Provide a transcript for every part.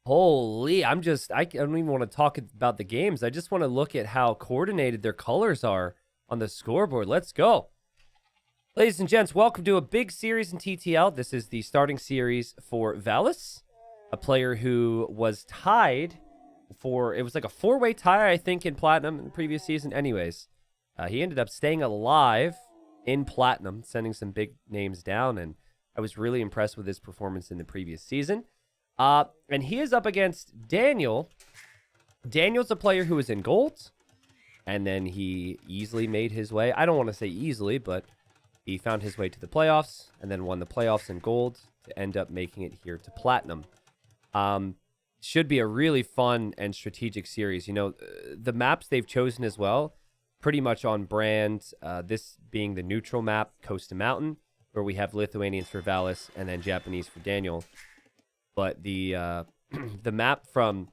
Holy, I don't even want to talk about the games. I just want to look at how coordinated their colors are on the scoreboard. Let's go. Ladies and gents, welcome to a big series in TTL. This is the starting series for Valis, a player who was tied it was like a four-way tie, I think, in Platinum in the previous season. Anyways, he ended up staying alive in Platinum, sending some big names down, and I was really impressed with his performance in the previous season. And he is up against Daniel. Daniel's a player who is in gold, and then he easily made his way. I don't want to say easily, but he found his way to the playoffs, and then won the playoffs in gold to end up making it here to Platinum. Should be a really fun and strategic series. You know, the maps they've chosen as well, pretty much on brand. This being the neutral map, Coast to Mountain, where we have Lithuanians for Valis and then Japanese for Daniel. But the the map from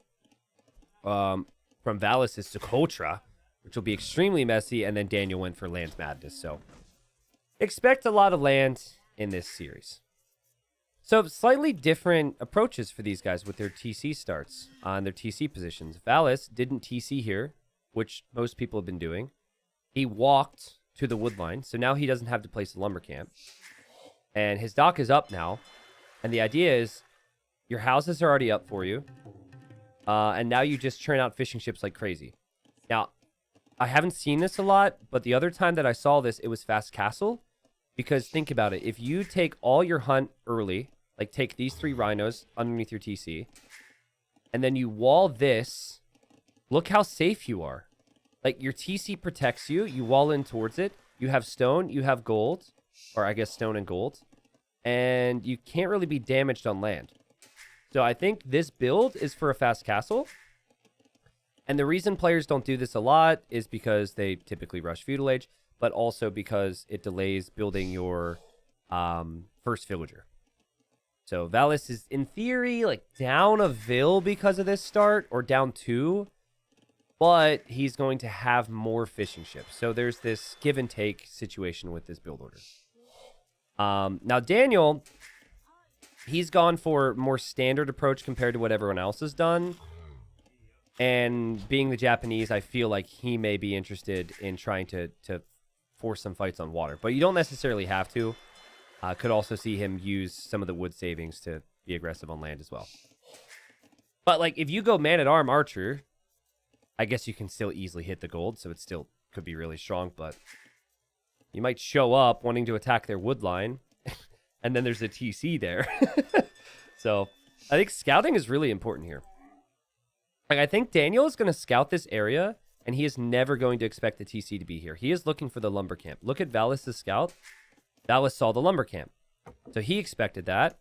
Valis is Socotra, which will be extremely messy, and then Daniel went for Land Madness. So expect a lot of land in this series. So slightly different approaches for these guys with their TC starts on their TC positions. Valis didn't TC here, which most people have been doing. He walked to the wood line, so now he doesn't have to place a lumber camp. And his dock is up now. And the idea is your houses are already up for you. And now you just churn out fishing ships like crazy. Now, I haven't seen this a lot, but the other time that I saw this, it was Fast Castle. Because think about it. If you take all your hunt early, like take these 3 rhinos underneath your TC, and then you wall this, look how safe you are. Like your TC protects you. You wall in towards it. You have stone. You have gold. Or I guess stone and gold. And you can't really be damaged on land. So I think this build is for a Fast Castle. And the reason players don't do this a lot is because they typically rush Feudal Age, but also because it delays building your first villager. So Valis is, in theory, like down a Vil because of this start, or down 2, but he's going to have more fishing ships. So there's this give and take situation with this build order. Now Daniel, he's gone for more standard approach compared to what everyone else has done. And being the Japanese, I feel like he may be interested in trying to force some fights on water. But you don't necessarily have to. Could also see him use some of the wood savings to be aggressive on land as well. But like if you go man-at-arm archer, I guess you can still easily hit the gold. So it still could be really strong. But you might show up wanting to attack their wood line. And then there's a TC there. So I think scouting is really important here. Like, I think Daniel is going to scout this area, and he is never going to expect the TC to be here. He is looking for the lumber camp. Look at Valis' scout. Valis saw the lumber camp. So he expected that.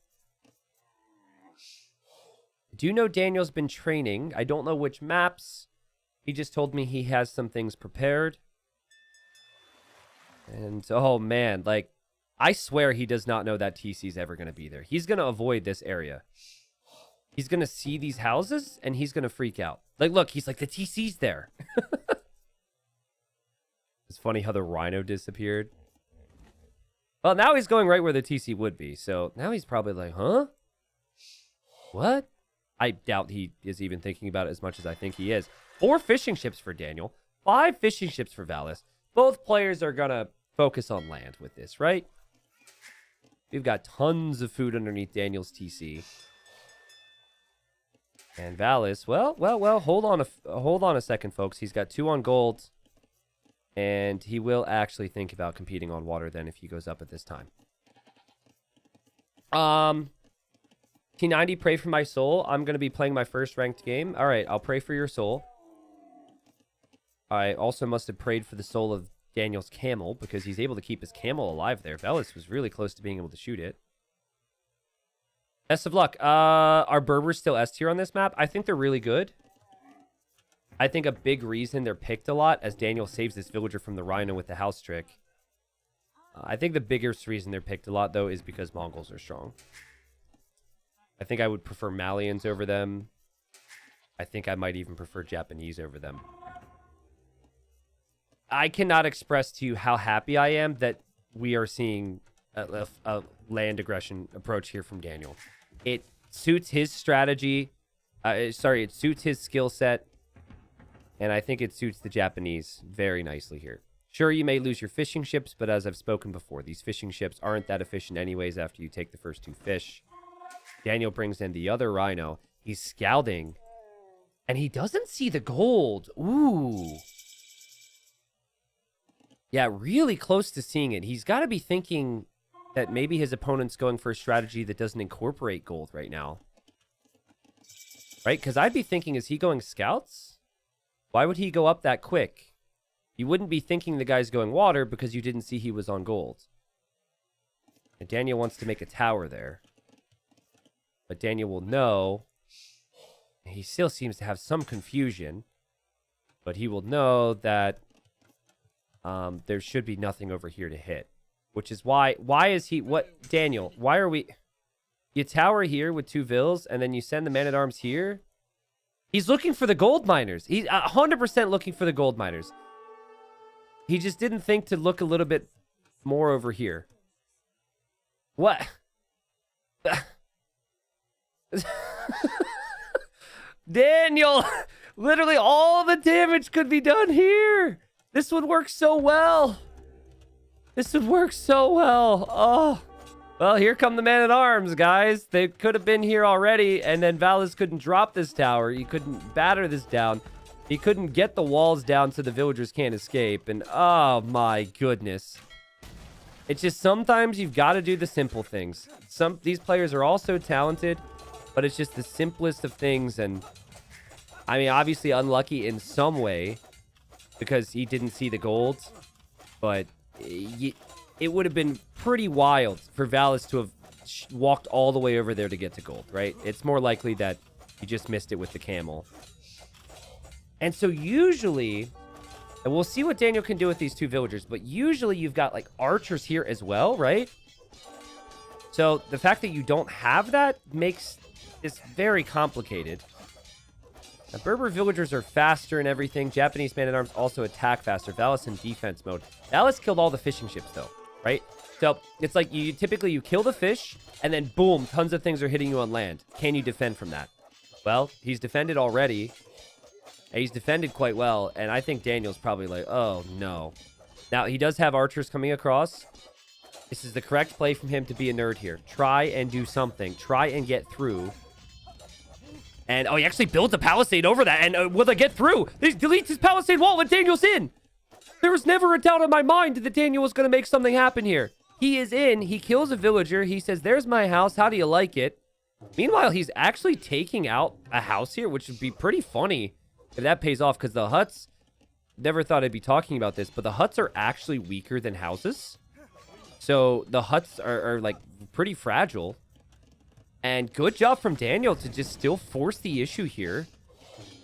I do know Daniel's been training. I don't know which maps. He just told me he has some things prepared. And, oh man, like, I swear he does not know that TC is ever going to be there. He's going to avoid this area. He's going to see these houses, and he's going to freak out. Like, look, he's like, the TC's there. It's funny how the rhino disappeared. Well, now he's going right where the TC would be. So now he's probably like, huh? What? I doubt he is even thinking about it as much as I think he is. 4 fishing ships for Daniel. 5 fishing ships for Valis. Both players are going to focus on land with this, right? We've got tons of food underneath Daniel's TC. And Valis, well, hold on a second, folks. He's got 2 on gold, and he will actually think about competing on water then if he goes up at this time. T90, pray for my soul. I'm going to be playing my first ranked game. All right, I'll pray for your soul. I also must have prayed for the soul of Daniel's camel, because he's able to keep his camel alive there. Valis was really close to being able to shoot it. Best of luck. Are Berbers still S tier on this map? I think they're really good. I think a big reason they're picked a lot, as Daniel saves this villager from the rhino with the house trick. I think the biggest reason they're picked a lot, though, is because Mongols are strong. I think I would prefer Malians over them. I think I might even prefer Japanese over them. I cannot express to you how happy I am that we are seeing a land aggression approach here from Daniel. It suits his strategy Sorry, it suits his skill set. And I think it suits the Japanese very nicely here. Sure, you may lose your fishing ships, but as I've spoken before, these fishing ships aren't that efficient anyways after you take the first 2 fish. Daniel brings in the other rhino. He's scouting. And he doesn't see the gold. Ooh. Yeah, really close to seeing it. He's got to be thinking that maybe his opponent's going for a strategy that doesn't incorporate gold right now. Right? Because I'd be thinking, is he going scouts? Why would he go up that quick? You wouldn't be thinking the guy's going water because you didn't see he was on gold. And Daniel wants to make a tower there. But Daniel will know. He still seems to have some confusion. But he will know that there should be nothing over here to hit. Which is why is he... What? Daniel, why are we... You tower here with 2 vills, and then you send the man-at-arms here? He's looking for the gold miners. He's 100% looking for the gold miners. He just didn't think to look a little bit more over here. What? Daniel! Literally all the damage could be done here. This would work so well. This would work so well. Oh. Well, here come the man-at-arms, guys. They could have been here already, and then Valis couldn't drop this tower. He couldn't batter this down. He couldn't get the walls down so the villagers can't escape. And, oh, my goodness. It's just sometimes you've got to do the simple things. These players are all so talented, but it's just the simplest of things. And, I mean, obviously unlucky in some way because he didn't see the gold. But it would have been pretty wild for Valis to have walked all the way over there to get to gold, right? It's more likely that he just missed it with the camel. And so usually, and we'll see what Daniel can do with these 2 villagers, but usually you've got like archers here as well, right? So the fact that you don't have that makes this very complicated. Now, Berber villagers are faster and everything. Japanese man-at-arms also attack faster. Valis in defense mode. Valis killed all the fishing ships though, right? So it's like you typically kill the fish and then boom, tons of things are hitting you on land. Can you defend from that? Well, he's defended already. And he's defended quite well. And I think Daniel's probably like, oh no. Now he does have archers coming across. This is the correct play from him to be a nerd here. Try and do something. Try and get through. And oh, he actually builds a palisade over that. And will they get through? He deletes his palisade wall when Daniel's in. There was never a doubt in my mind that Daniel was going to make something happen here. He is in. He kills a villager. He says, there's my house. How do you like it? Meanwhile, he's actually taking out a house here, which would be pretty funny if that pays off. Because the huts, never thought I'd be talking about this, but the huts are actually weaker than houses. So the huts are like pretty fragile. And good job from Daniel to just still force the issue here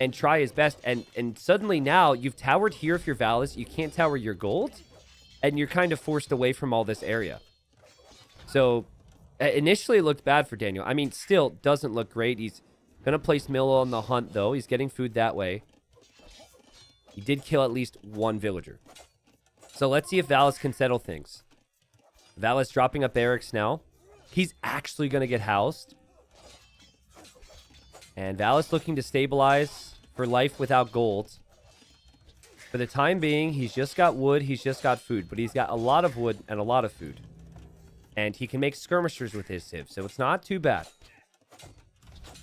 and try his best. And suddenly now you've towered here if you're Valis. You can't tower your gold. And you're kind of forced away from all this area. So initially it looked bad for Daniel. I mean, still doesn't look great. He's going to place Milo on the hunt, though. He's getting food that way. He did kill at least 1 villager. So let's see if Valis can settle things. Valis dropping up barracks now. He's actually going to get housed. And Valis looking to stabilize for life without gold. For the time being, he's just got wood, he's just got food. But he's got a lot of wood and a lot of food. And he can make skirmishers with his civ, so it's not too bad.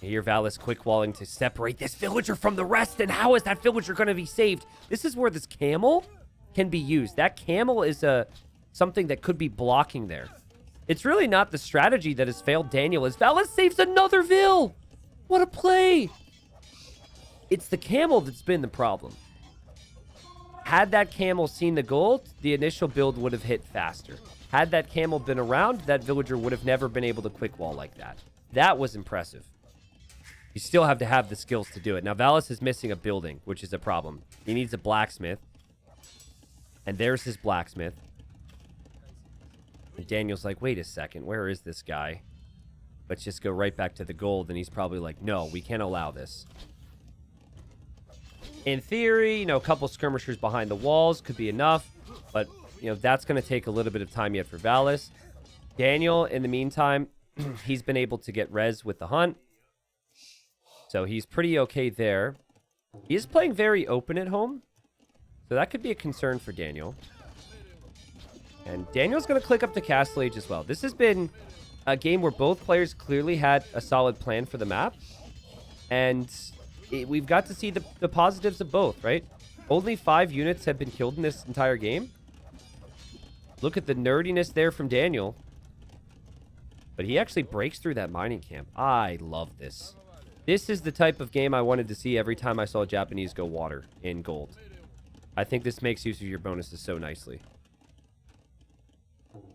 Here, Valis quick walling to separate this villager from the rest. And how is that villager going to be saved? This is where this camel can be used. That camel is something that could be blocking there. It's really not the strategy that has failed Daniel, as Valis saves another vill. What a play. It's the camel that's been the problem. Had that camel seen the gold, the initial build would have hit faster. Had that camel been around, that villager would have never been able to quick wall like that. That was impressive. You still have to have the skills to do it. Now, Valis is missing a building, which is a problem. He needs a blacksmith. And there's his blacksmith. And Daniel's like, wait a second, where is this guy? Let's just go right back to the gold. And he's probably like, no, we can't allow this. In theory, a couple skirmishers behind the walls could be enough. But, that's going to take a little bit of time yet for Valis. Daniel, in the meantime, he's been able to get res with the hunt. So he's pretty okay there. He is playing very open at home. So that could be a concern for Daniel. And Daniel's going to click up to Castle Age as well. This has been a game where both players clearly had a solid plan for the map. And we've got to see the positives of both, right? Only 5 units have been killed in this entire game. Look at the nerdiness there from Daniel. But he actually breaks through that mining camp. I love this. This is the type of game I wanted to see every time I saw Japanese go water in gold. I think this makes use of your bonuses so nicely.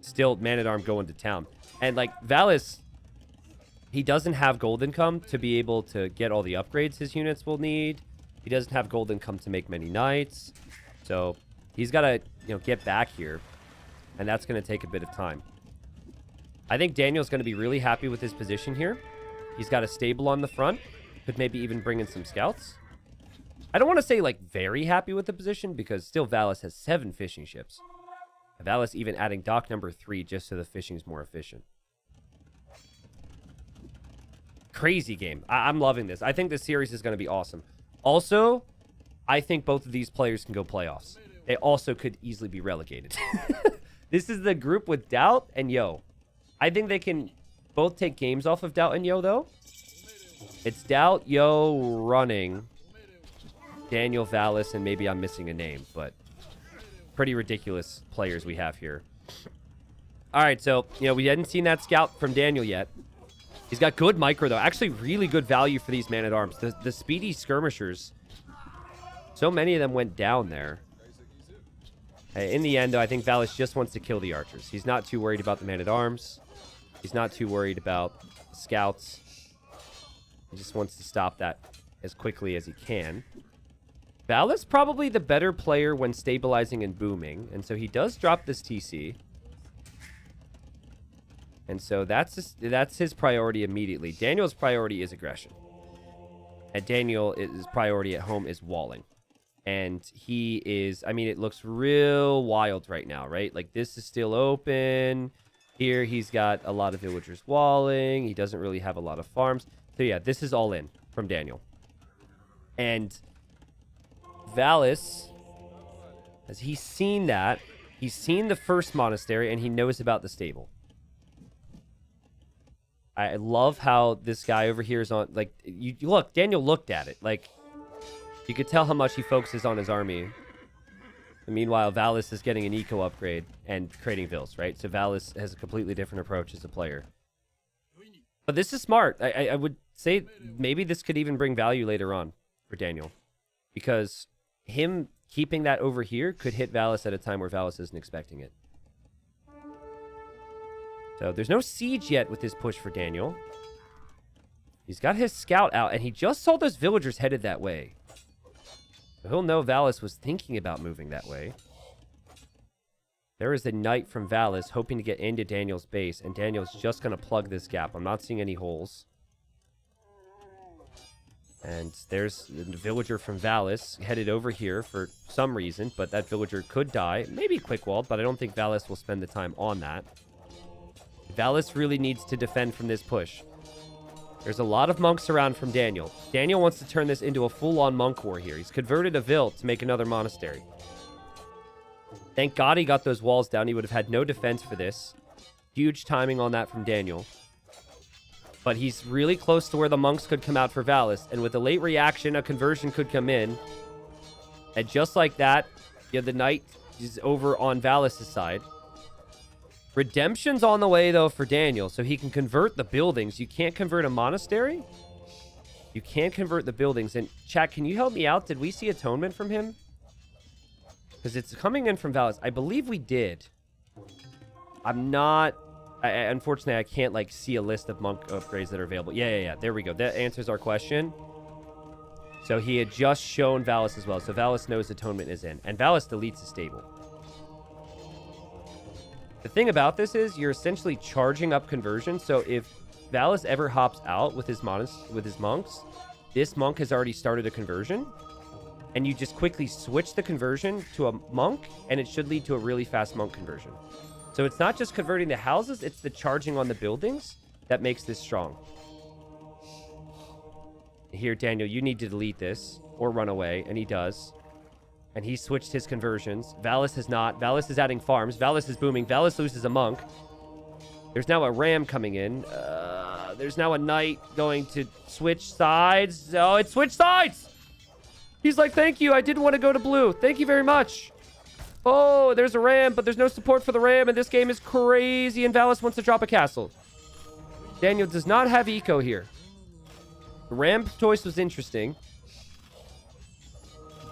Still, Man-at-Arm going to town. And, like, Valis, he doesn't have gold income to be able to get all the upgrades his units will need. He doesn't have gold income to make many knights. So, he's got to, get back here. And that's going to take a bit of time. I think Daniel's going to be really happy with his position here. He's got a stable on the front. Could maybe even bring in some scouts. I don't want to say, like, very happy with the position, because still Valis has 7 fishing ships. Valis even adding dock number 3 just so the fishing's more efficient. Crazy game. I'm loving this. I think this series is going to be awesome. Also, I think both of these players can go playoffs. They also could easily be relegated. This is the group with Doubt and Yo. I think they can both take games off of Doubt and Yo, though. It's Doubt, Yo, Running, Daniel, Valis, and maybe I'm missing a name, but pretty ridiculous players we have here. All right, so, we hadn't seen that scout from Daniel yet. He's got good micro, though. Actually, really good value for these man-at-arms. The speedy skirmishers, so many of them went down there. In the end, though, I think Valis just wants to kill the archers. He's not too worried about the man-at-arms. He's not too worried about scouts. He just wants to stop that as quickly as he can. Valis probably the better player when stabilizing and booming, and so he does drop this TC. And so that's his priority immediately. Daniel's priority is aggression. And his priority at home is walling. And he is, it looks real wild right now, right? Like, this is still open. Here, he's got a lot of villagers walling. He doesn't really have a lot of farms. So, yeah, this is all in from Daniel. And Valis, as he's seen that, he's seen the first monastery, and he knows about the stable. I love how this guy over here is on, like, you look, Daniel looked at it. Like, you could tell how much he focuses on his army. And meanwhile, Valis is getting an eco upgrade and creating vills, right? So Valis has a completely different approach as a player. But this is smart. I would say maybe this could even bring value later on for Daniel. Because him keeping that over here could hit Valis at a time where Valis isn't expecting it. So there's no siege yet with this push for Daniel. He's got his scout out, and he just saw those villagers headed that way. So he'll know Valis was thinking about moving that way. There is a knight from Valis hoping to get into Daniel's base, and Daniel's just going to plug this gap. I'm not seeing any holes. And there's a villager from Valis headed over here for some reason, but that villager could die. Maybe quick-walled, but I don't think Valis will spend the time on that. Valis really needs to defend from this push. There's a lot of monks around from Daniel. Daniel wants to turn this into a full-on monk war here. He's converted a vill to make another monastery. Thank God he got those walls down. He would have had no defense for this. Huge timing on that from Daniel. But he's really close to where the monks could come out for Valis. And with a late reaction, a conversion could come in. And just like that, the knight is over on Valis' side. Redemption's on the way, though, for Daniel, so he can convert the buildings. You can't convert a monastery. You can convert the buildings. And, chat, can you help me out? Did we see atonement from him? Because it's coming in from Valis. I believe we did. I'm not... unfortunately, I can't, like, see a list of monk upgrades that are available. Yeah. There we go. That answers our question. So he had just shown Valis as well. So Valis knows atonement is in. And Valis deletes the stable. The thing about this is you're essentially charging up conversion. So if Valis ever hops out with his monks, this monk has already started a conversion. And you just quickly switch the conversion to a monk, and it should lead to a really fast monk conversion. So it's not just converting the houses, it's the charging on the buildings that makes this strong. here, Daniel, you need to delete this or run away. And he does. And he switched his conversions. Valis has not. Valis is adding farms. Valis is booming. Valis loses a monk. There's now a ram coming in. There's now a knight going to switch sides. Oh, it switched sides! He's like, thank you. I didn't want to go to blue. Thank you very much. Oh, there's a ram, but there's no support for the ram, and this game is crazy, and Valis wants to drop a castle. Daniel does not have eco here. The ram choice was interesting.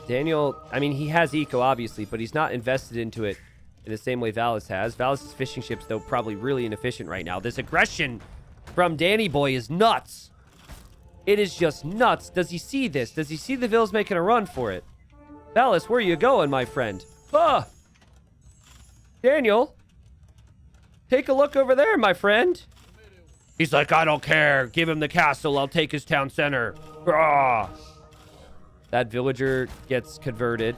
Daniel, I mean, he has eco, obviously, but he's not invested into it in the same way Valis has. Valis' fishing ships, though, probably really inefficient right now. This aggression from Danny Boy is nuts. It is just nuts. Does he see this? Does he see the Vills making a run for it? Valis, where are you going, my friend? Ah! Daniel, take a look over there, my friend. He's like, I don't care. Give him the castle. I'll take his town center. Ah! That villager gets converted.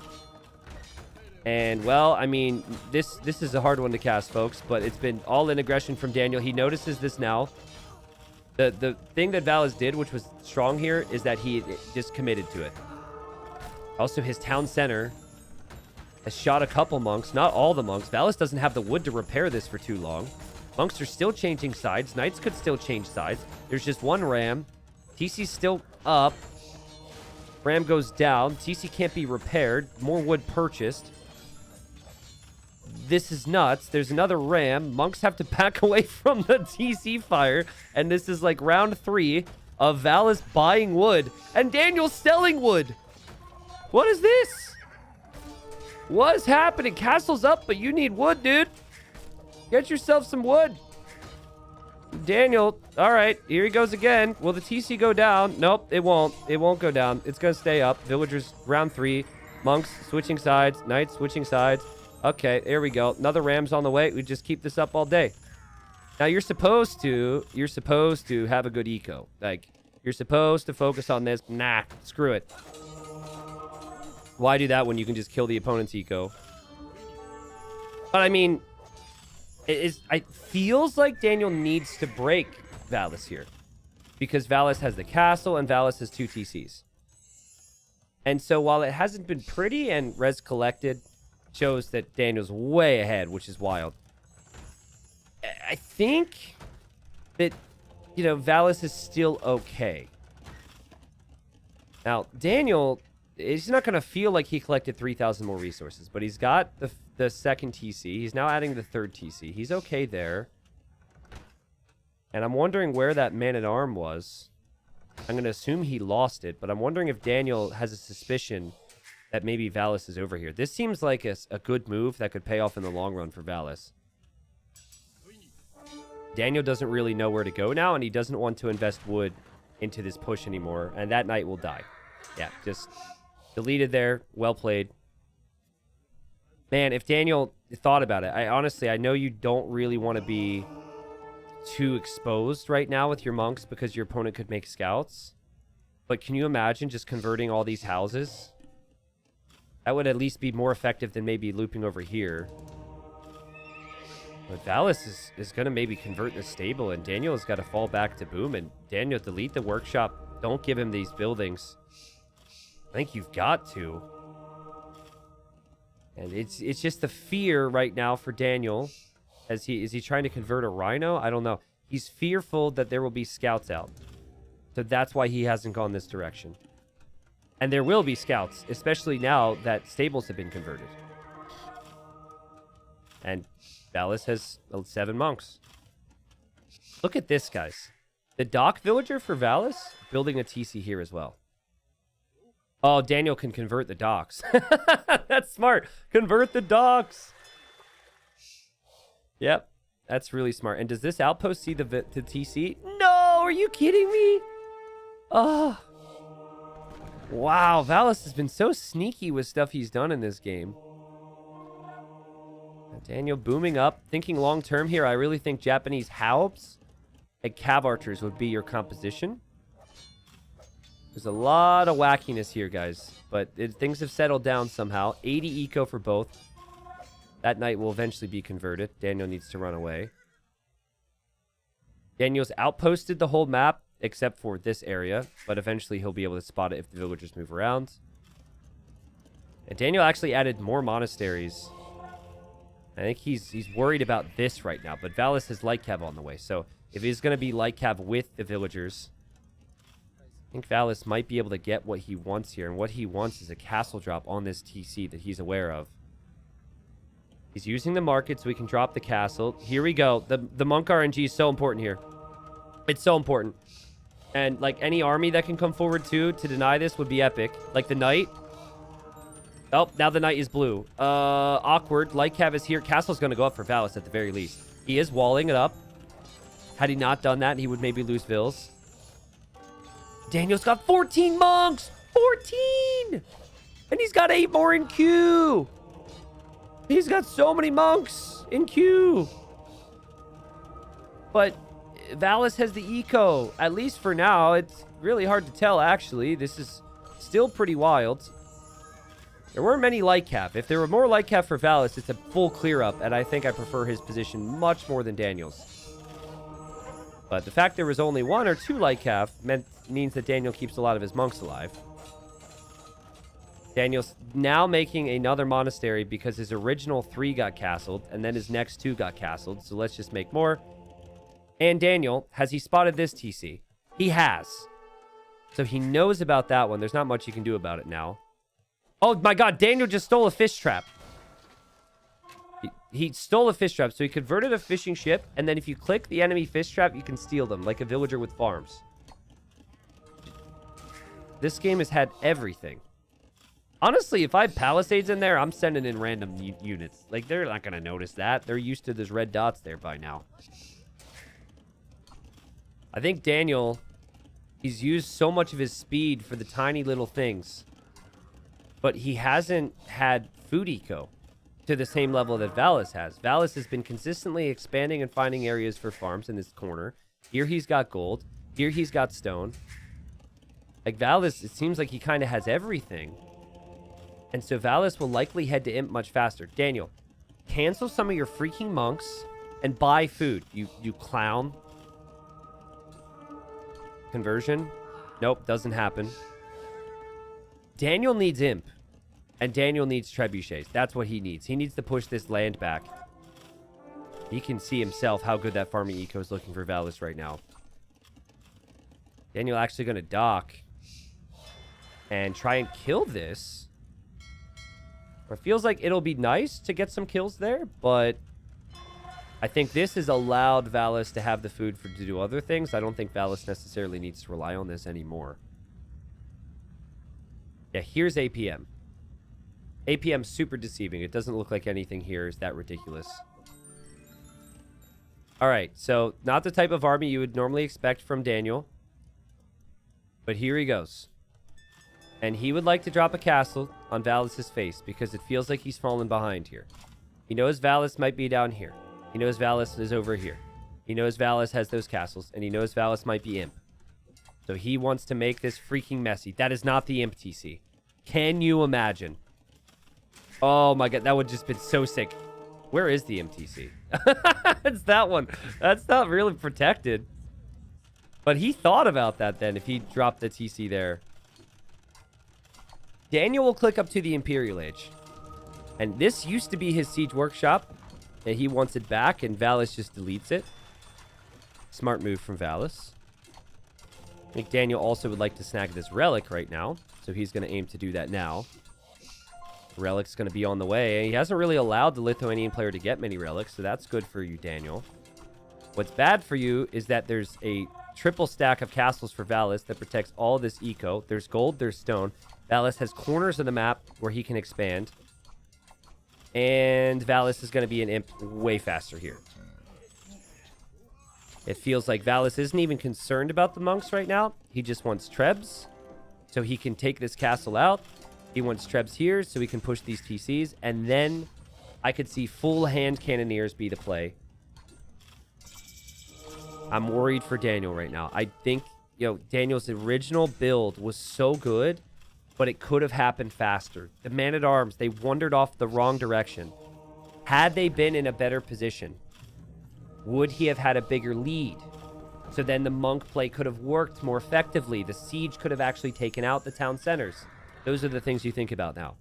And, well, I mean, this is a hard one to cast, folks. But it's been all in aggression from Daniel. He notices this now. The thing that Valis did, which was strong here, is that he just committed to it. Also, his town center has shot a couple monks. Not all the monks. Valis doesn't have the wood to repair this for too long. Monks are still changing sides. Knights could still change sides. There's just one ram. TC's still up. Ram goes down. TC can't be repaired. More wood purchased. This is nuts. There's another ram. Monks have to back away from the TC fire. And this is like round 3 of Valis buying wood. And Daniel selling wood. What is this? What is happening? Castle's up, but you need wood, dude. Get yourself some wood. Daniel, all right, here he goes again. Will the TC go down? Nope, it won't. It won't go down. It's going to stay up. Villagers, round 3. Monks switching sides. Knights switching sides. Okay, there we go. Another ram's on the way. We just keep this up all day. Now, you're supposed to have a good eco. Like, you're supposed to focus on this. Nah, screw it. Why do that when you can just kill the opponent's eco? But, I mean, it feels like Daniel needs to break Valis here. Because Valis has the castle and Valis has 2 TCs. And so while it hasn't been pretty and res collected shows that Daniel's way ahead, which is wild. I think that, you know, Valis is still okay. Now, Daniel is not going to feel like he collected 3,000 more resources, but he's got the second TC. He's now adding the third TC. He's okay there. And I'm wondering where that man-at-arm was. I'm going to assume he lost it, but I'm wondering if Daniel has a suspicion that maybe Valis is over here. This seems like a good move that could pay off in the long run for Valis. Daniel doesn't really know where to go now, and he doesn't want to invest wood into this push anymore, and that knight will die. Yeah, just deleted there. Well played. Man, if Daniel thought about it, I know you don't really want to be too exposed right now with your monks because your opponent could make scouts. But can you imagine just converting all these houses? That would at least be more effective than maybe looping over here. But Valis is going to maybe convert the stable, and Daniel has got to fall back to boom. And Daniel, delete the workshop. Don't give him these buildings. I think you've got to. And it's just the fear right now for Daniel. Is he trying to convert a rhino? I don't know. He's fearful that there will be scouts out. So that's why he hasn't gone this direction. And there will be scouts, especially now that stables have been converted. And Valis has 7 monks. Look at this, guys. The dock villager for Valis building a TC here as well. Oh, Daniel can convert the docks. That's smart. Convert the docks. Yep, that's really smart. And does this outpost see the TC? No, are you kidding me? Oh. Wow, Valis has been so sneaky with stuff he's done in this game. Daniel booming up, thinking long-term here. I really think Japanese Haubs and Cav Archers would be your composition. There's a lot of wackiness here, guys. But things have settled down somehow. 80 eco for both. That knight will eventually be converted. Daniel needs to run away. Daniel's outposted the whole map. except for this area. But eventually he'll be able to spot it if the villagers move around. And Daniel actually added more monasteries. I think he's worried about this right now. But Valis has light cav on the way. So if he's going to be light cav with the villagers, I think Valis might be able to get what he wants here. And what he wants is a castle drop on this TC that he's aware of. He's using the market so we can drop the castle. Here we go. The monk RNG is so important here. It's so important. And, like, any army that can come forward, too, to deny this would be epic. Like, the knight. Oh, now the knight is blue. Awkward. Light cav is here. Castle's going to go up for Valis at the very least. He is walling it up. Had he not done that, he would maybe lose Vils. Daniel's got 14 monks! 14! And he's got 8 more in queue! He's got so many monks in queue! But Valis has the eco, at least for now. It's really hard to tell, actually. This is still pretty wild. There weren't many light cap. If there were more light cap for Valis, it's a full clear up, and I think I prefer his position much more than Daniel's. But the fact there was only 1 or 2 light cap means that Daniel keeps a lot of his monks alive. Daniel's now making another monastery because his original 3 got castled, and then his next 2 got castled. So let's just make more. And Daniel, has he spotted this TC? He has. So he knows about that one. There's not much you can do about it now. Oh my god, Daniel just stole a fish trap. He stole a fish trap, so he converted a fishing ship, and then if you click the enemy fish trap, you can steal them, like a villager with farms. This game has had everything. Honestly, if I have palisades in there, I'm sending in random units. Like, they're not going to notice that. They're used to those red dots there by now. I think Daniel, he's used so much of his speed for the tiny little things. But he hasn't had food eco to the same level that Valis has. Valis has been consistently expanding and finding areas for farms in this corner. Here he's got gold. Here he's got stone. Like, Valis, it seems like he kind of has everything. And so Valis will likely head to Imp much faster. Daniel, cancel some of your freaking monks and buy food. You clown. Conversion? Nope, doesn't happen. Daniel needs Imp. And Daniel needs trebuchets. That's what he needs. He needs to push this land back. He can see himself how good that farming eco is looking for Valis right now. Daniel actually going to dock and try and kill this. It feels like it'll be nice to get some kills there, but I think this has allowed Valis to have the food to do other things. I don't think Valis necessarily needs to rely on this anymore. Yeah, here's APM. APM's super deceiving. It doesn't look like anything here is that ridiculous. All right, so not the type of army you would normally expect from Daniel. But here he goes. And he would like to drop a castle on Valis' face because it feels like he's fallen behind here. He knows Valis might be down here. He knows Valis is over here. He knows Valis has those castles, and he knows Valis might be Imp. So he wants to make this freaking messy. That is not the Imp TC. Can you imagine? Oh my god, that would just been so sick. Where is the MTC? It's that one. That's not really protected. But he thought about that then if he dropped the TC there. Daniel will click up to the Imperial Age. And this used to be his siege workshop. And he wants it back, and Valis just deletes it. Smart move from Valis. I think Daniel also would like to snag this relic right now. So he's going to aim to do that now. Relic's going to be on the way. He hasn't really allowed the Lithuanian player to get many relics, so that's good for you, Daniel. What's bad for you is that there's a triple stack of castles for Valis that protects all this eco. There's gold, there's stone. Valis has corners of the map where he can expand. And Valis is going to be an imp way faster here. It feels like Valis isn't even concerned about the monks right now. He just wants trebs so he can take this castle out. He wants trebs here so he can push these TCs. And then I could see full hand cannoneers be the play. I'm worried for Daniel right now. I think, Daniel's original build was so good, but it could have happened faster. The Man-at-Arms, they wandered off the wrong direction. Had they been in a better position, would he have had a bigger lead? So then the monk play could have worked more effectively. The siege could have actually taken out the town centers. Those are the things you think about now.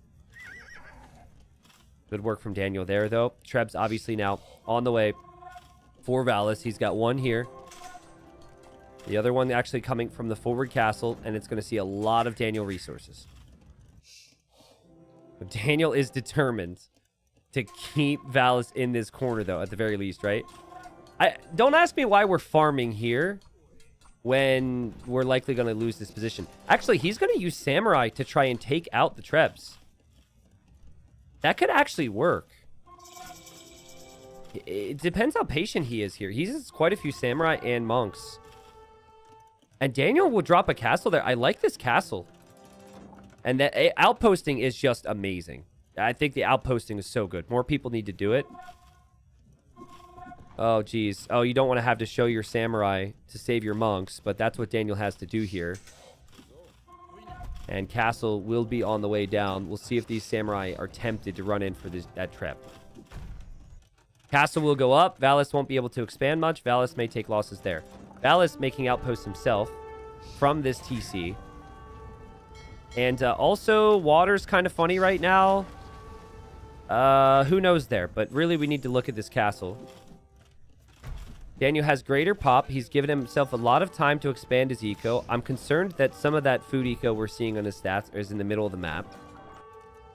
Good work from Daniel there, though. Treb's obviously now on the way for Valis. He's got one here. The other one actually coming from the forward castle, and it's going to see a lot of Daniel resources. But Daniel is determined to keep Valis in this corner, though, at the very least, right? Don't ask me why we're farming here when we're likely going to lose this position. Actually, he's going to use Samurai to try and take out the Trebs. That could actually work. It depends how patient he is here. He has quite a few Samurai and monks. And Daniel will drop a castle there. I like this castle. And that outposting is just amazing. I think the outposting is so good. More people need to do it. Oh, geez. Oh, you don't want to have to show your samurai to save your monks, but that's what Daniel has to do here. And castle will be on the way down. We'll see if these samurai are tempted to run in for that trap. Castle will go up. Valis won't be able to expand much. Valis may take losses there. Valis making outposts himself from this TC. And also, water's kind of funny right now. Who knows there? But really, we need to look at this castle. Daniel has greater pop. He's given himself a lot of time to expand his eco. I'm concerned that some of that food eco we're seeing on his stats is in the middle of the map.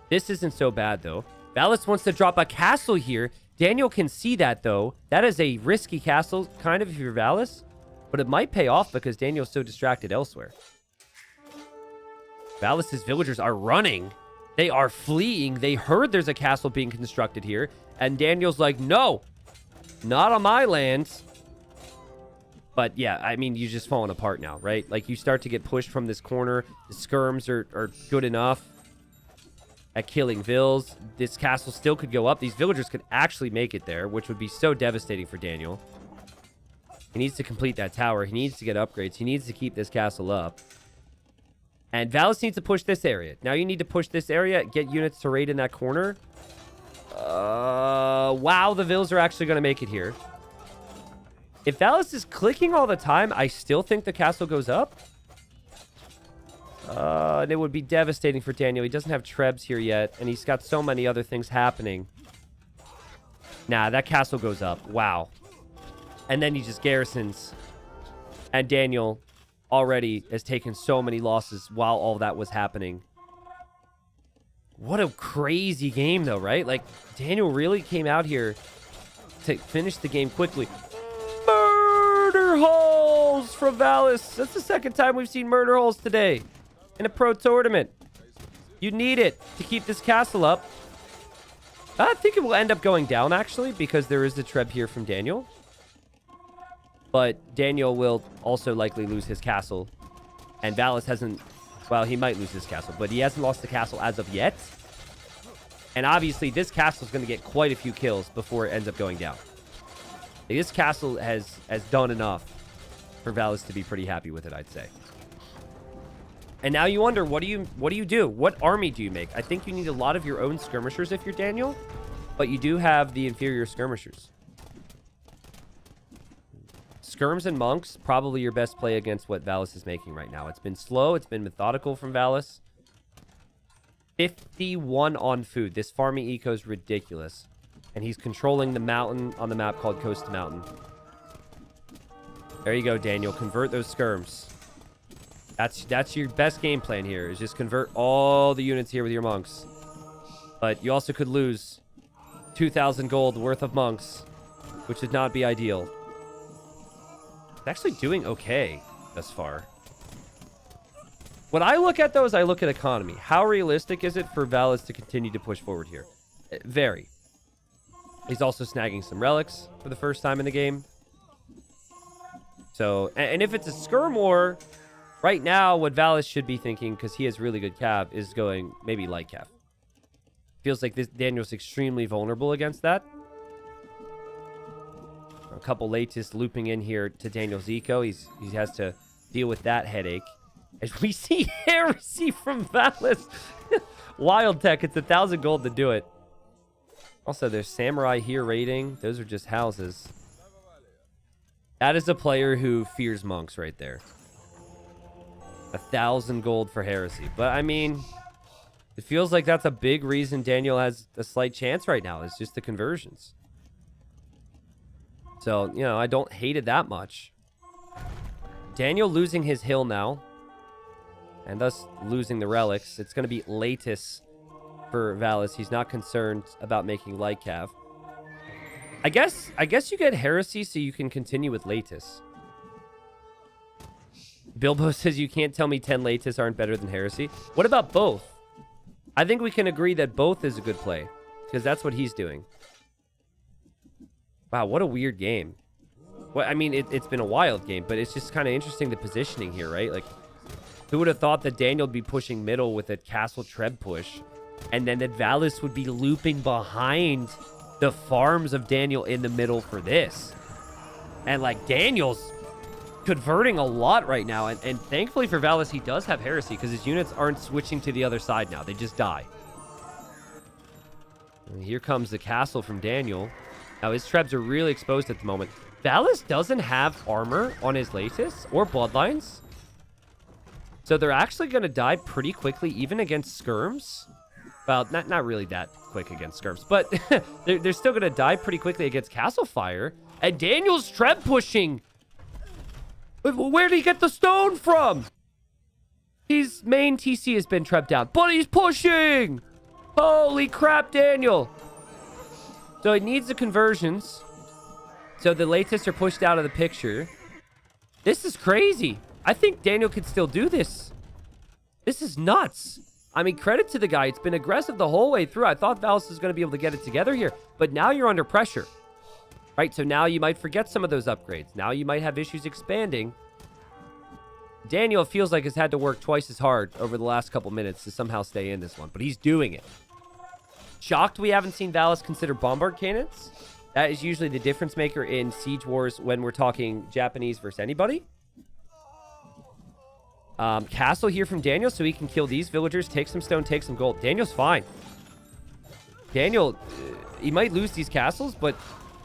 This isn't so bad, though. Valis wants to drop a castle here. Daniel can see that, though. That is a risky castle, kind of, if you're Valis. But it might pay off because Daniel's so distracted elsewhere. Valis' villagers are running. They are fleeing. They heard there's a castle being constructed here. And Daniel's like, no, not on my land. But yeah, I mean, you're just falling apart now, right? Like, you start to get pushed from this corner. The skirms are good enough at killing vills. This castle still could go up. These villagers could actually make it there, which would be so devastating for Daniel. He needs to complete that tower. He needs to get upgrades. He needs to keep this castle up. And Valis needs to push this area. Now you need to push this area, get units to raid in that corner. Wow, the vills are actually going to make it here. If Valis is clicking all the time, I still think the castle goes up. And it would be devastating for Daniel. He doesn't have Trebs here yet, and he's got so many other things happening. Nah, that castle goes up. Wow. And then he just garrisons. And Daniel already has taken so many losses while all that was happening. What a crazy game, though, right? Like, Daniel really came out here to finish the game quickly. Murder holes from Valis. That's the second time we've seen murder holes today in a pro tournament. You need it to keep this castle up. I think it will end up going down, actually, because there is the Treb here from Daniel. But Daniel will also likely lose his castle. And Valis hasn't... Well, he might lose his castle, but he hasn't lost the castle as of yet. And obviously, this castle is going to get quite a few kills before it ends up going down. This castle has done enough for Valis to be pretty happy with it, I'd say. And now you wonder, what do you do? What army do you make? I think you need a lot of your own skirmishers if you're Daniel, but you do have the inferior skirmishers. Skirms and monks, probably your best play against what Valis is making right now. It's been slow. It's been methodical from Valis. 51 on food. This farming eco is ridiculous. And he's controlling the mountain on the map called Coast Mountain. There you go, Daniel. Convert those skirms. That's your best game plan here, is just convert all the units here with your monks. But you also could lose 2,000 gold worth of monks, which would not be ideal. It's actually doing okay thus far. What I look at, though, is I look at economy. How realistic is it for Valis to continue to push forward here? Very. He's also snagging some relics for the first time in the game. So, and if it's a skirm war, right now, what Valis should be thinking, because he has really good cav, is going maybe light cav. Feels like this Daniel's extremely vulnerable against that. A couple latest looping in here to Daniel's eco. He has to deal with that headache. As we see heresy from Valis. Wild tech. It's 1,000 gold to do it. Also, there's samurai here raiding. Those are just houses. That is a player who fears monks right there. 1,000 gold for heresy. But, I mean, it feels like that's a big reason Daniel has a slight chance right now. It's just the conversions. So, you know, I don't hate it that much. Daniel losing his hill now. And thus losing the relics. It's going to be Latus for Valis. He's not concerned about making light cav. I guess you get heresy so you can continue with Latus. Bilbo says you can't tell me 10 Latus aren't better than heresy. What about both? I think we can agree that both is a good play. Because that's what he's doing. Wow, what a weird game. Well, I mean, it's been a wild game, but it's just kind of interesting the positioning here, right? Like, who would have thought that Daniel would be pushing middle with a Castle Treb push, and then that Valis would be looping behind the farms of Daniel in the middle for this. And, like, Daniel's converting a lot right now, and thankfully for Valis, he does have heresy, because his units aren't switching to the other side now. They just die. And here comes the castle from Daniel. Now, his Trebs are really exposed at the moment. Valis doesn't have armor on his Latus or Bloodlines. So they're actually going to die pretty quickly, even against Skirms. Well, not really that quick against Skirms, but they're still going to die pretty quickly against Castle Fire. And Daniel's Treb pushing. Where did he get the stone from? His main TC has been Treb down, but he's pushing. Holy crap, Daniel. So it needs the conversions. So the Latus are pushed out of the picture. This is crazy. I think Daniel could still do this. This is nuts. I mean, credit to the guy. It's been aggressive the whole way through. I thought Valis was going to be able to get it together here. But now you're under pressure. Right? So now you might forget some of those upgrades. Now you might have issues expanding. Daniel feels like has had to work twice as hard over the last couple minutes to somehow stay in this one. But he's doing it. Shocked we haven't seen Valis consider bombard cannons. That is usually the difference maker in Siege Wars when we're talking Japanese versus anybody. Castle here from Daniel so he can kill these villagers, take some stone, take some gold. Daniel's fine. Daniel, he might lose these castles, but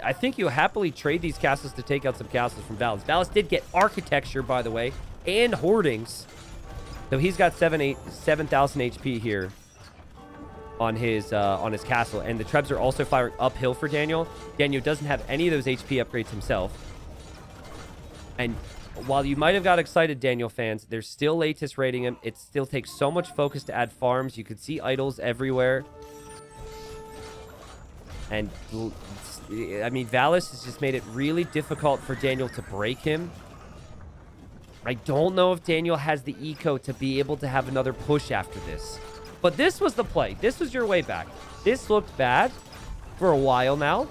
I think you'll happily trade these castles to take out some castles from Valis. Valis did get architecture, by the way, and hoardings. So he's got 7,000 HP here on his castle, and the Trebs are also firing uphill for Daniel. Daniel doesn't have any of those HP upgrades himself. And while you might have got excited, Daniel fans, there's still Latus raiding him. It still takes so much focus to add farms. You could see idols everywhere. And, I mean, Valis has just made it really difficult for Daniel to break him. I don't know if Daniel has the eco to be able to have another push after this. But this was the play. This was your way back. This looked bad for a while now.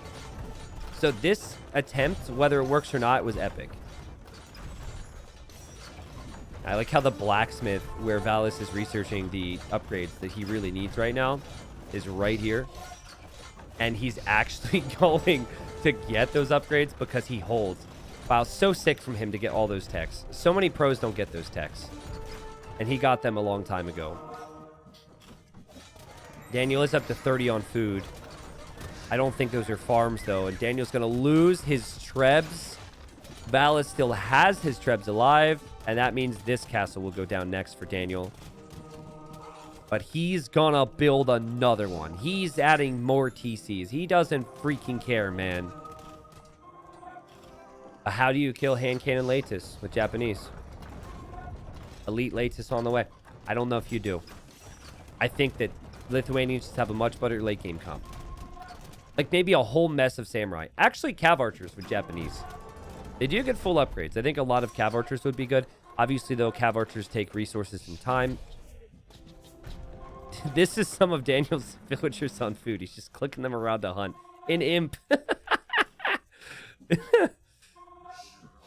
So this attempt, whether it works or not, was epic. I like how the blacksmith, where Valis is researching the upgrades that he really needs right now, is right here. And he's actually going to get those upgrades because he holds. Wow, so sick from him to get all those techs. So many pros don't get those techs. And he got them a long time ago. Daniel is up to 30 on food. I don't think those are farms, though. And Daniel's going to lose his Trebs. Valis still has his Trebs alive. And that means this castle will go down next for Daniel. But he's going to build another one. He's adding more TCs. He doesn't freaking care, man. How do you kill hand cannon Latus with Japanese? Elite Latus on the way. I don't know if you do. I think that Lithuanians just have a much better late game comp. Like maybe a whole mess of samurai. Actually, cav archers with Japanese. They do get full upgrades. I think a lot of cav archers would be good. Obviously, though, cav archers take resources and time. This is some of Daniel's villagers on food. He's just clicking them around to hunt. An imp.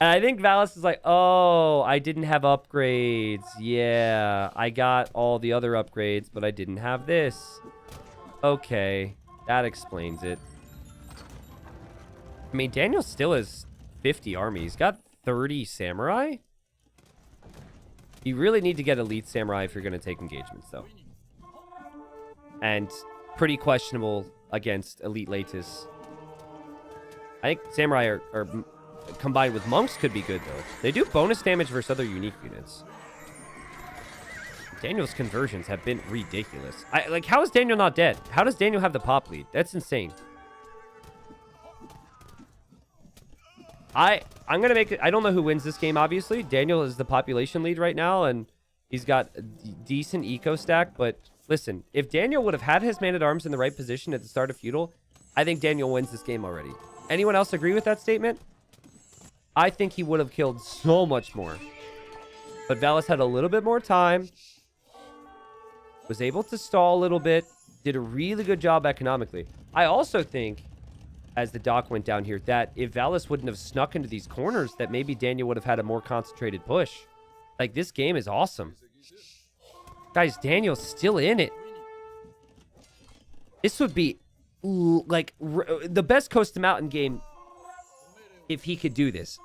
And I think Valis is like, oh, I didn't have upgrades. Yeah, I got all the other upgrades, but I didn't have this. Okay, that explains it. I mean, Daniel still has 50 army. He's got 30 samurai. You really need to get elite samurai if you're going to take engagements, though. And pretty questionable against elite Latus. I think samurai are combined with monks could be good, though. They do bonus damage versus other unique units. Daniel's conversions have been ridiculous. Like, how is Daniel not dead? How does Daniel have the pop lead? That's insane. I'm going to make it... I don't know who wins this game, obviously. Daniel is the population lead right now, and he's got a decent eco stack. But listen, if Daniel would have had his man-at-arms in the right position at the start of Feudal, I think Daniel wins this game already. Anyone else agree with that statement? I think he would have killed so much more. But Valis had a little bit more time. Was able to stall a little bit. Did a really good job economically. I also think, as the dock went down here, that if Valis wouldn't have snuck into these corners, that maybe Daniel would have had a more concentrated push. Like, this game is awesome. Guys, Daniel's still in it. This would be, like, the best Coast to Mountain game if he could do this.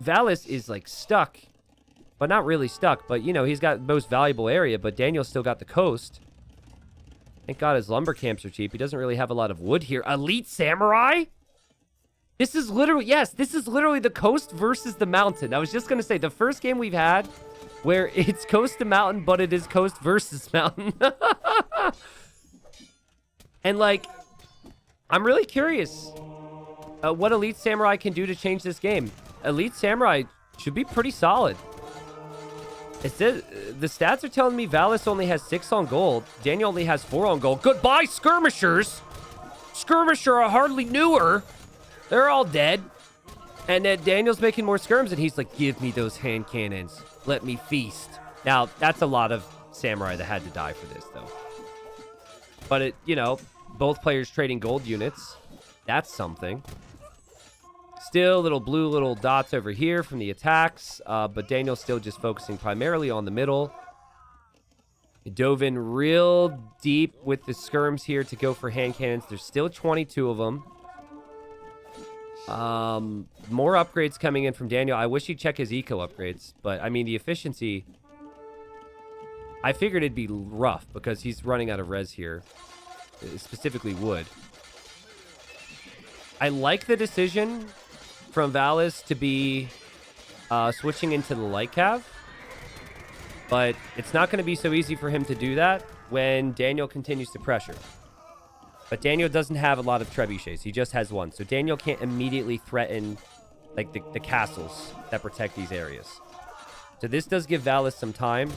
Valis is, like, stuck. But not really stuck. But, you know, he's got the most valuable area. But Daniel's still got the coast. Thank God his lumber camps are cheap. He doesn't really have a lot of wood here. Elite Samurai? This is literally... Yes, this is literally the coast versus the mountain. I was just going to say, the first game we've had where it's coast to mountain, but it is coast versus mountain. And, like, I'm really curious what Elite Samurai can do to change this game. Elite Samurai should be pretty solid. It says, the stats are telling me Valis only has 6 on gold. Daniel only has 4 on gold. Goodbye, skirmishers. Skirmisher are hardly newer. They're all dead. And then Daniel's making more skirms, and he's like, give me those hand cannons. Let me feast. Now, that's a lot of samurai that had to die for this, though. But, it, you know, both players trading gold units. That's something. Still little dots over here from the attacks, but Daniel's still just focusing primarily on the middle. He dove in real deep with the skirms here to go for hand cannons. There's still 22 of them. More upgrades coming in from Daniel. I wish he'd check his eco upgrades, but I mean the efficiency. I figured it'd be rough because he's running out of res here, specifically wood. I like the decision from Valis to be switching into the light cav, but it's not going to be so easy for him to do that when Daniel continues to pressure. But Daniel doesn't have a lot of trebuchets. He just has one. So Daniel can't immediately threaten like the castles that protect these areas. So this does give Valis some time.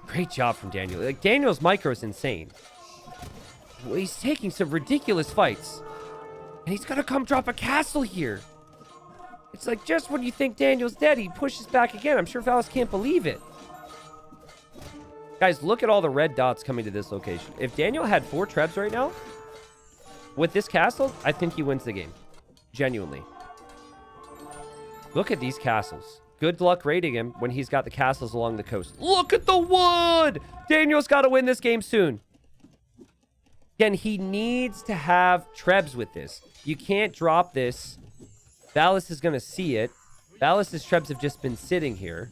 Great job from Daniel. Like, Daniel's micro is insane. Well, he's taking some ridiculous fights. And he's gonna come drop a castle here. It's like just when you think Daniel's dead, he pushes back again. I'm sure Valis can't believe it. Guys, look at all the red dots coming to this location. If Daniel had 4 trebs right now, with this castle, I think he wins the game. Genuinely. Look at these castles. Good luck raiding him when he's got the castles along the coast. Look at the wood! Daniel's got to win this game soon. Again, he needs to have trebs with this. You can't drop this. Valis is going to see it. Valis's trebs have just been sitting here.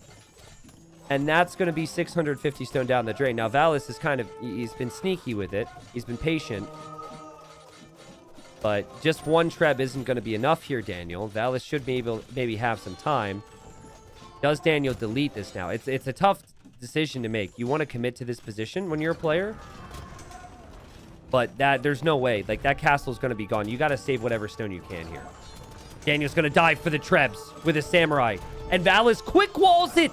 And that's going to be 650 stone down the drain. Now, Valis is kind of... He's been sneaky with it. He's been patient. But just 1 treb isn't going to be enough here, Daniel. Valis should be able maybe have some time. Does Daniel delete this now? It's a tough decision to make. You want to commit to this position when you're a player? But there's no way. Like, that castle's going to be gone. You got to save whatever stone you can here. Daniel's going to dive for the trebs with a samurai. And Valis quick walls it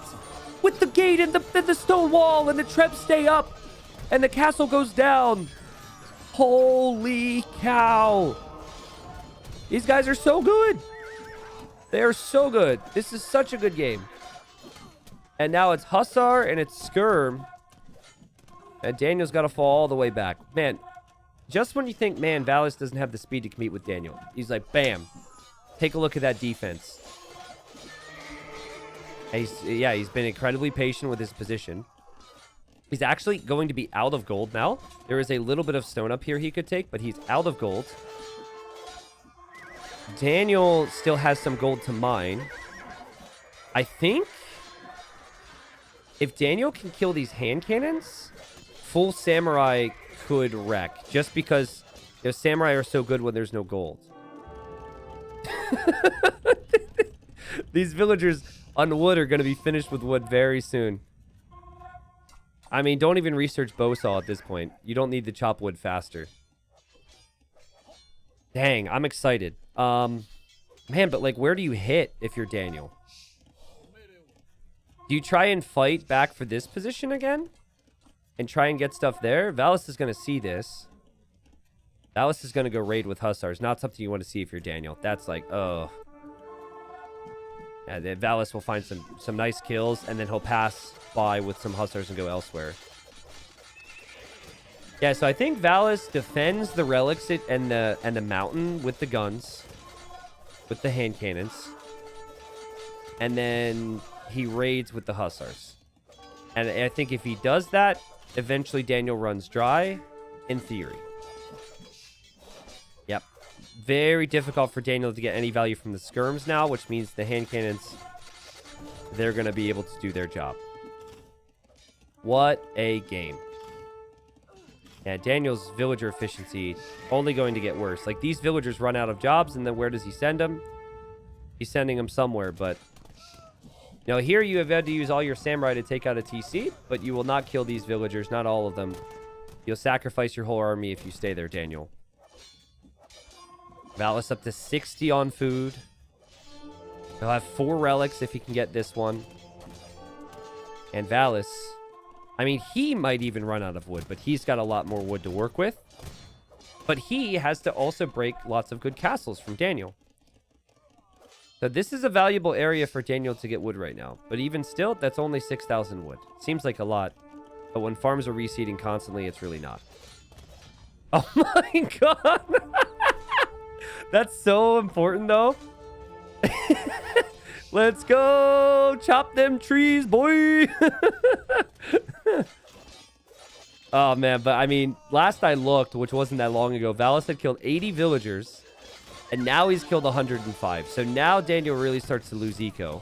with the gate and the stone wall. And the trebs stay up. And the castle goes down. Holy cow. These guys are so good. They are so good. This is such a good game. And now it's Hussar and it's Skirm. And Daniel's got to fall all the way back. Man, just when you think, man, Valis doesn't have the speed to compete with Daniel, he's like, bam. Take a look at that defense. And he's been incredibly patient with his position. He's actually going to be out of gold now. There is a little bit of stone up here he could take, but he's out of gold. Daniel still has some gold to mine. I think if Daniel can kill these hand cannons, full samurai could wreck. Just because the samurai are so good when there's no gold. These villagers on wood are going to be finished with wood very soon. I mean, don't even research bow saw at this point. You don't need to chop wood faster. Dang, I'm excited. Man, but like, where do you hit if you're Daniel? Do you try and fight back for this position again? And try and get stuff there? Valis is going to see this. Valis is going to go raid with Hussars. Not something you want to see if you're Daniel. That's like, oh. Yeah, then Valis will find some nice kills, and then he'll pass by with some Hussars and go elsewhere. Yeah, so I think Valis defends the relics and the mountain with the guns, with the hand cannons, and then he raids with the Hussars. And I think if he does that, eventually Daniel runs dry, in theory. Yep. Very difficult for Daniel to get any value from the skirms now, which means the hand cannons, they're going to be able to do their job. What a game. Yeah, Daniel's villager efficiency only going to get worse. Like, these villagers run out of jobs, and then where does he send them? He's sending them somewhere, but... Now, here you have had to use all your samurai to take out a TC, but you will not kill these villagers, not all of them. You'll sacrifice your whole army if you stay there, Daniel. Valis up to 60 on food. He'll have 4 relics if he can get this one. And Valis... I mean, he might even run out of wood, but he's got a lot more wood to work with. But he has to also break lots of good castles from Daniel. So this is a valuable area for Daniel to get wood right now. But even still, that's only 6,000 wood. Seems like a lot. But when farms are reseeding constantly, it's really not. Oh my god! That's so important, though. Let's go! Chop them trees, boy! Oh, man. But, I mean, last I looked, which wasn't that long ago, Valis had killed 80 villagers. And now he's killed 105. So now Daniel really starts to lose eco.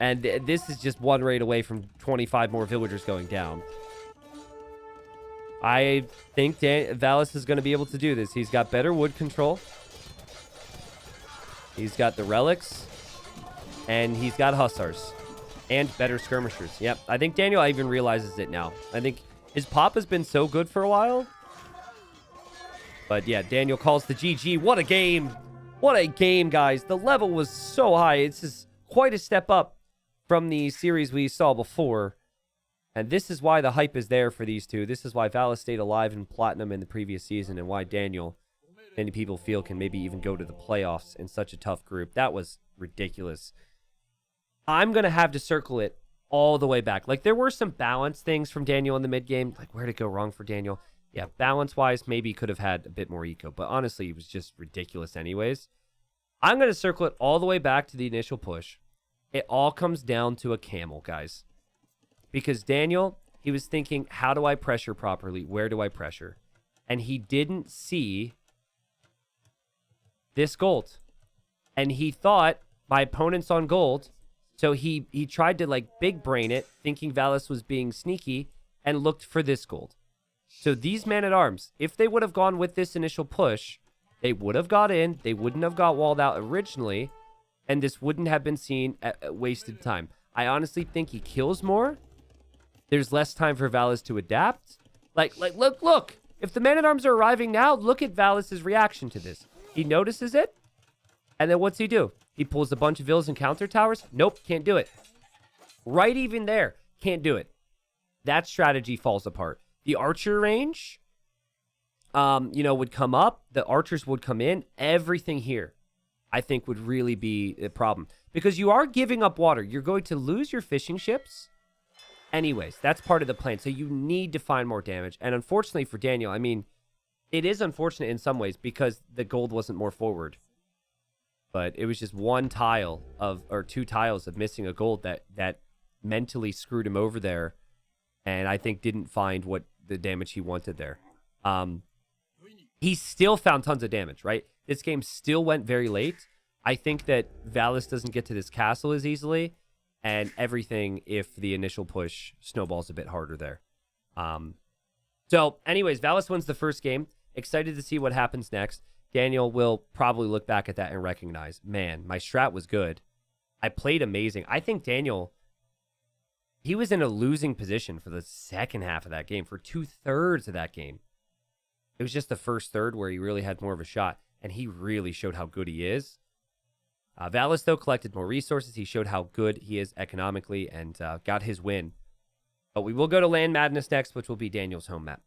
And this is just one raid away from 25 more villagers going down. I think Valis is going to be able to do this. He's got better wood control. He's got the relics. And he's got Hussars. And better skirmishers. Yep. I think Daniel even realizes it now. I think his pop has been so good for a while. But yeah, Daniel calls the GG. What a game. What a game, guys. The level was so high. It's just quite a step up from the series we saw before. And this is why the hype is there for these two. This is why Valis stayed alive in Platinum in the previous season. And why Daniel, many people feel, can maybe even go to the playoffs in such a tough group. That was ridiculous. I'm going to have to circle it all the way back. Like, there were some balance things from Daniel in the mid game. Like, where'd it go wrong for Daniel? Yeah, balance-wise, maybe could have had a bit more eco. But honestly, it was just ridiculous anyways. I'm going to circle it all the way back to the initial push. It all comes down to a camel, guys. Because Daniel, he was thinking, how do I pressure properly? Where do I pressure? And he didn't see this gold. And he thought, my opponent's on gold. So he tried to, like, big brain it, thinking Valis was being sneaky, and looked for this gold. So these man-at-arms, if they would have gone with this initial push, they would have got in, they wouldn't have got walled out originally, and this wouldn't have been seen at wasted time. I honestly think he kills more. There's less time for Valis to adapt. Like, look! If the man-at-arms are arriving now, look at Valis' reaction to this. He notices it, and then what's he do? He pulls a bunch of villas and counter towers? Nope, can't do it. Right even there, can't do it. That strategy falls apart. The archer range, would come up. The archers would come in. Everything here, I think, would really be a problem. Because you are giving up water. You're going to lose your fishing ships. Anyways, that's part of the plan. So you need to find more damage. And unfortunately for Daniel, I mean, it is unfortunate in some ways because the gold wasn't more forward. But it was just one tile or 2 tiles of missing a gold that mentally screwed him over there. And I think didn't find what the damage he wanted there. He still found tons of damage, right? This game still went very late. I think that Valis doesn't get to this castle as easily. And everything if the initial push snowballs a bit harder there. So anyways, Valis wins the first game. Excited to see what happens next. Daniel will probably look back at that and recognize, man, my strat was good. I played amazing. I think Daniel, he was in a losing position for the second half of that game, for 2/3 of that game. It was just the first third where he really had more of a shot, and he really showed how good he is. Valis, though, collected more resources. He showed how good he is economically and got his win. But we will go to Land Madness next, which will be Daniel's home map.